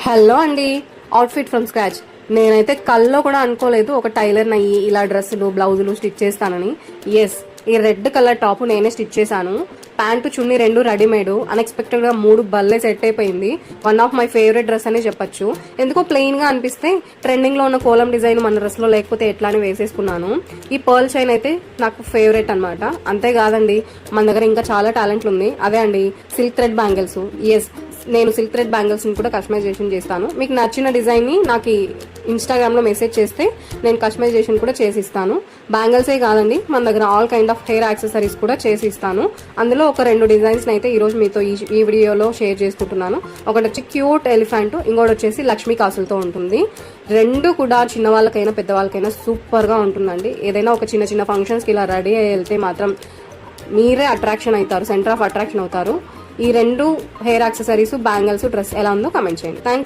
Hello అండి, outfit from scratch. నేనైతే కల్లో కూడా అనుకోలేదు ఒక టైలర్ అయ్యి ఇలా డ్రెస్సులు బ్లౌజులు స్టిచ్ చేస్తానని. ఎస్, ఈ రెడ్ కలర్ టాప్ నేనే స్టిచ్ చేశాను. ప్యాంటు చున్నీ రెండు రెడీమేడ్. అన్ఎక్స్పెక్టెడ్ గా 3 బల్లే సెట్ అయిపోయింది. One of my favourite dress అని చెప్పొచ్చు. ఎందుకో ప్లెయిన్ గా అనిపిస్తే ట్రెండింగ్ లో ఉన్న కోలం డిజైన్ మన డ్రెస్ లో లేకపోతే ఎట్లా అని వేసేసుకున్నాను. ఈ పర్ల్ చైన్ అయితే నాకు ఫేవరెట్ అనమాట. అంతేకాదండి, మన దగ్గర ఇంకా చాలా టాలెంట్లు ఉంది. అదే అండి, సిల్క్ థ్రెడ్ బ్యాంగిల్స్. ఎస్, నేను సిల్క్ థ్రెడ్ బ్యాంగిల్స్ ని కూడా కస్టమైజేషన్ చేస్తాను. మీకు నచ్చిన డిజైన్ ని నాకు ఇన్స్టాగ్రామ్ లో మెసేజ్ చేస్తే నేను కస్టమైజేషన్ కూడా చేసి ఇస్తాను. బ్యాంగిల్సే కాదండి, మన దగ్గర all kind of hair accessories కూడా చేసి ఇస్తాను. అందులో ఒక 2 డిజైన్స్ అయితే ఈ రోజు మీతో ఈ వీడియోలో షేర్ చేసుకుంటున్నాను. ఒకటి వచ్చి క్యూట్ ఎలిఫెంట్, ఇంకోటి వచ్చేసి లక్ష్మీ కాసులతో ఉంటుంది. రెండు కూడా చిన్న వాళ్ళకైనా పెద్దవాళ్ళకైనా సూపర్ గా ఉంటుందండి. ఏదైనా ఒక చిన్న చిన్న ఫంక్షన్స్ కి ఇలా రెడీ అయ్యి వెళ్తే మాత్రం మీరే అట్రాక్షన్ అవుతారు, సెంటర్ ఆఫ్ అట్రాక్షన్ అవుతారు. ఈ 2 హెయిర్ యాక్సెసరీస్, బ్యాంగిల్స్, డ్రెస్ ఎలా ఉందో కామెంట్ చేయండి. థ్యాంక్స్.